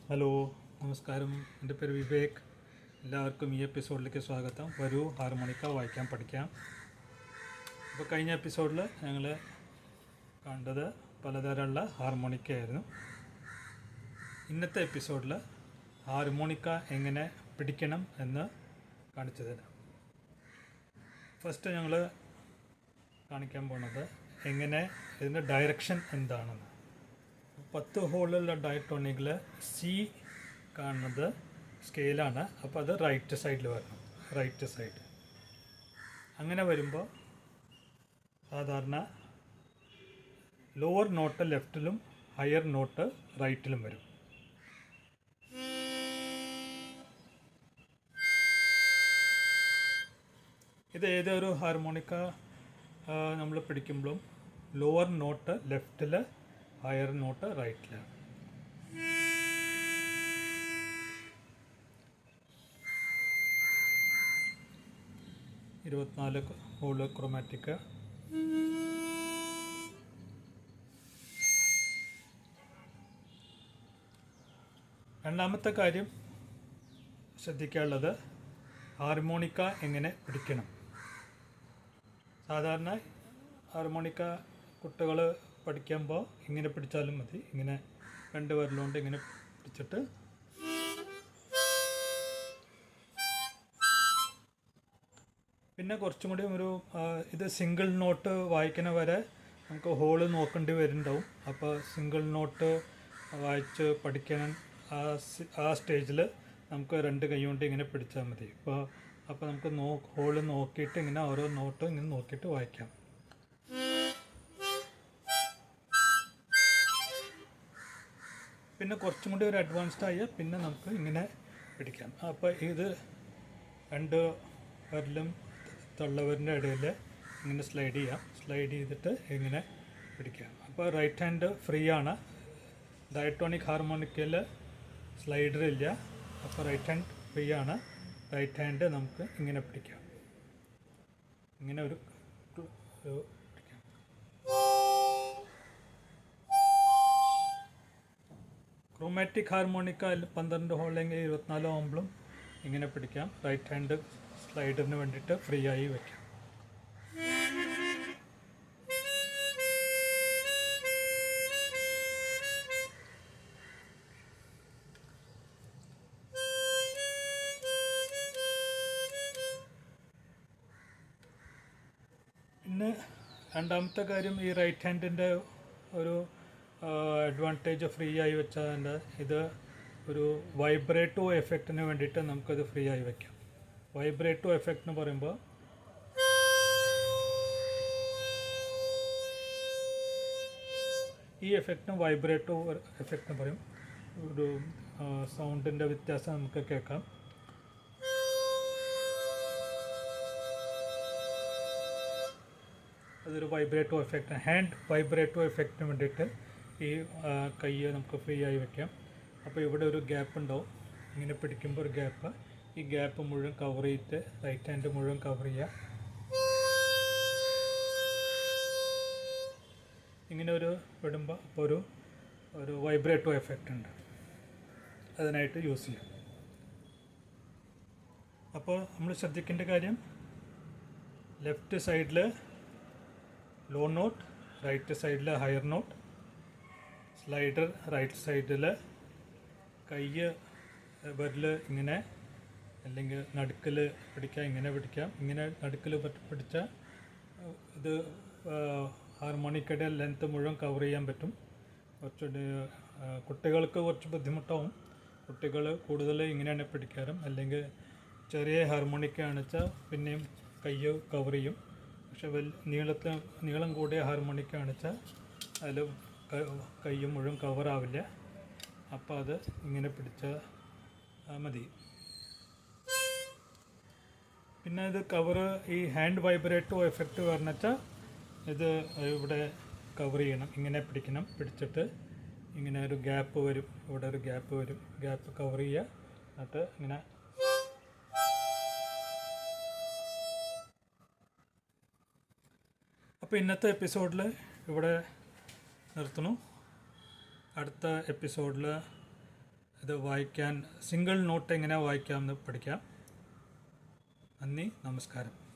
Hello, നമസ്കാരം. എൻ്റെ പേര് വിവേക്. എല്ലാവർക്കും ഈ എപ്പിസോഡിലേക്ക് സ്വാഗതം. വരൂ, ഹാർമോണിക്ക വായിക്കാം, പഠിക്കാം. അപ്പോൾ കഴിഞ്ഞ എപ്പിസോഡിൽ ഞങ്ങൾ കണ്ടത് പലതരമുള്ള ഹാർമോണിക്കയായിരുന്നു. ഇന്നത്തെ എപ്പിസോഡിൽ ഹാർമോണിക്ക എങ്ങനെ പിടിക്കണം എന്ന് കാണിച്ചു തരാം. ഫസ്റ്റ് ഞങ്ങൾ കാണിക്കാൻ പോകുന്നത് എങ്ങനെ ഇതിൻ്റെ ഡയറക്ഷൻ എന്താണെന്ന്. 10 ഹോളുള്ള ഡയറ്റോണിക്കിൽ സി കാണുന്നത് സ്കെയിലാണ്. അപ്പോൾ അത് റൈറ്റ് സൈഡിൽ വരണം, റൈറ്റ് സൈഡ്. അങ്ങനെ വരുമ്പോൾ സാധാരണ ലോവർ നോട്ട് ലെഫ്റ്റിലും ഹയർ നോട്ട് റൈറ്റിലും വരും. ഇത് ഏതൊരു ഹാർമോണിക്ക നമ്മൾ പിടിക്കുമ്പോഴും ലോവർ നോട്ട് ലെഫ്റ്റിൽ, ഹയർ നോട്ട് റൈറ്റിലാണ്. ഇരുപത്തിനാല് ഹോള് ക്രോമാറ്റിക്. രണ്ടാമത്തെ കാര്യം ശ്രദ്ധിക്കാനുള്ളത് ഹാർമോണിക്ക എങ്ങനെ പിടിക്കണം. സാധാരണ ഹാർമോണിക്ക കുട്ടികൾ പഠിക്കുമ്പോൾ ഇങ്ങനെ പിടിച്ചാലും മതി. ഇങ്ങനെ 2 വിരലുകൊണ്ട് ഇങ്ങനെ പിടിച്ചിട്ട് പിന്നെ കുറച്ചും കൂടി ഇത് സിംഗിൾ നോട്ട് വായിക്കണ വരെ നമുക്ക് ഹോള് നോക്കേണ്ടി വരുന്നുണ്ടാവും. അപ്പോൾ സിംഗിൾ നോട്ട് വായിച്ച് പഠിക്കണം. ആ സ്റ്റേജിൽ നമുക്ക് 2 കൈ കൊണ്ട് ഇങ്ങനെ പിടിച്ചാൽ മതി. അപ്പോൾ നമുക്ക് ഹോള് നോക്കിയിട്ട് ഇങ്ങനെ ഓരോ നോട്ടും ഇങ്ങനെ നോക്കിയിട്ട് വായിക്കാം. പിന്നെ കുറച്ചും കൂടി ഒരു അഡ്വാൻസ്ഡ് ആയ പിന്നെ നമുക്ക് ഇങ്ങനെ പിടിക്കാം. അപ്പോൾ ഇത് 2 വിരലും തള്ളവരിൻ്റെ ഇടയിൽ ഇങ്ങനെ സ്ലൈഡ് ചെയ്യാം. സ്ലൈഡ് ചെയ്തിട്ട് ഇങ്ങനെ പിടിക്കാം. അപ്പോൾ റൈറ്റ് ഹാൻഡ് ഫ്രീ ആണ്. ഡയറ്റോണിക് ഹാർമോണിക്കയിൽ സ്ലൈഡർ ഇല്ല. അപ്പോൾ റൈറ്റ് ഹാൻഡ് ഫ്രീ ആണ്. റൈറ്റ് ഹാൻഡ് നമുക്ക് ഇങ്ങനെ പിടിക്കാം. ഇങ്ങനെ ഒരു പിടിക്കാം. ക്രോമാറ്റിക് ഹാർമോണിക്ക 12 ഹോളെങ്കിൽ 24 ആകുമ്പോഴും ഇങ്ങനെ പിടിക്കാം. റൈറ്റ് ഹാൻഡ് സ്ലൈഡറിന് വേണ്ടിയിട്ട് ഫ്രീ ആയി വയ്ക്കാം. പിന്നെ രണ്ടാമത്തെ കാര്യം, ഈ റൈറ്റ് ഹാൻഡിൻ്റെ ഒരു അഡ്വാൻറ്റേജ് ഫ്രീ ആയി വെച്ചാൽ ഇത് ഒരു വൈബ്രേറ്റോ എഫക്റ്റിന് വേണ്ടിയിട്ട് നമുക്കത് ഫ്രീ ആയി വയ്ക്കാം. വൈബ്രേറ്റോ എഫക്റ്റ് എന്ന് പറയുമ്പോൾ ഈ എഫക്റ്റിന് വൈബ്രേറ്റോ എഫക്റ്റ് എന്ന് പറയും. ഒരു സൗണ്ടിൻ്റെ വ്യത്യാസം നമുക്ക് കേൾക്കാം. അതൊരു വൈബ്രേറ്റോ എഫക്റ്റ്. ഹാൻഡ് വൈബ്രേറ്റോ എഫക്റ്റിന് വേണ്ടിയിട്ട് ഈ കൈ നമുക്ക് ഫ്രീ ആയി വയ്ക്കാം. അപ്പോൾ ഇവിടെ ഒരു ഗ്യാപ്പ് ഉണ്ടാവും. ഇങ്ങനെ പിടിക്കുമ്പോൾ ഒരു ഗ്യാപ്പ്. ഈ ഗ്യാപ്പ് മുഴുവൻ കവർ ചെയ്തിട്ട് റൈറ്റ് ഹാൻഡ് മുഴുവൻ കവർ ചെയ്യുക. ഇങ്ങനെ ഒരു വിടുമ്പോൾ അപ്പോൾ ഒരു വൈബ്രേറ്റോ എഫക്റ്റ് ഉണ്ട്. അതിനായിട്ട് യൂസ് ചെയ്യാം. അപ്പോൾ നമ്മൾ ശ്രദ്ധിക്കേണ്ട കാര്യം, ലെഫ്റ്റ് സൈഡിൽ ലോ നോട്ട്, റൈറ്റ് സൈഡിൽ ഹയർ നോട്ട്. സ്ലൈഡർ റൈറ്റ് സൈഡിൽ കൈ വിരൽ ഇങ്ങനെ, അല്ലെങ്കിൽ നടുക്കിൽ പിടിക്കാം. ഇങ്ങനെ പിടിക്കാം. ഇങ്ങനെ നടുക്കിൽ പിടിച്ചാൽ ഇത് ഹാർമോണിക്കയുടെ ലെങ്ത്ത് മുഴുവൻ കവർ ചെയ്യാൻ പറ്റും. കുറച്ചുകൂടി കുട്ടികൾക്ക് കുറച്ച് ബുദ്ധിമുട്ടാവും. കുട്ടികൾ കൂടുതൽ ഇങ്ങനെയാണ് പിടിക്കാറും. അല്ലെങ്കിൽ ചെറിയ ഹാർമോണിക്ക ആണെച്ചാൽ പിന്നെയും കൈ കവർ ചെയ്യും. പക്ഷെ നീളം കൂടിയ ഹാർമോണിക്ക ആണെച്ചാൽ അതിൽ കൈ മുഴുവൻ കവറാവില്ല. അപ്പോൾ അത് ഇങ്ങനെ പിടിച്ചാൽ മതി. പിന്നെ ഇത് ഈ ഹാൻഡ് വൈബ്രേറ്റോ എഫക്റ്റ് പറഞ്ഞാൽ ഇത് ഇവിടെ കവർ ചെയ്യണം. ഇങ്ങനെ പിടിക്കണം. പിടിച്ചിട്ട് ഇങ്ങനെ ഒരു ഗ്യാപ്പ് വരും. ഇവിടെ ഒരു ഗ്യാപ്പ് വരും. ഗ്യാപ്പ് കവർ ചെയ്യുക. എന്നിട്ട് ഇങ്ങനെ അപ്പോൾ ഇന്നത്തെ എപ്പിസോഡിൽ ഇവിടെ നിർത്തുന്നു. അടുത്ത എപ്പിസോഡിൽ ഇത് വായിക്കാൻ സിംഗിൾ നോട്ട് എങ്ങനെ വായിക്കാമെന്ന് പഠിക്കാം. നന്ദി, നമസ്കാരം.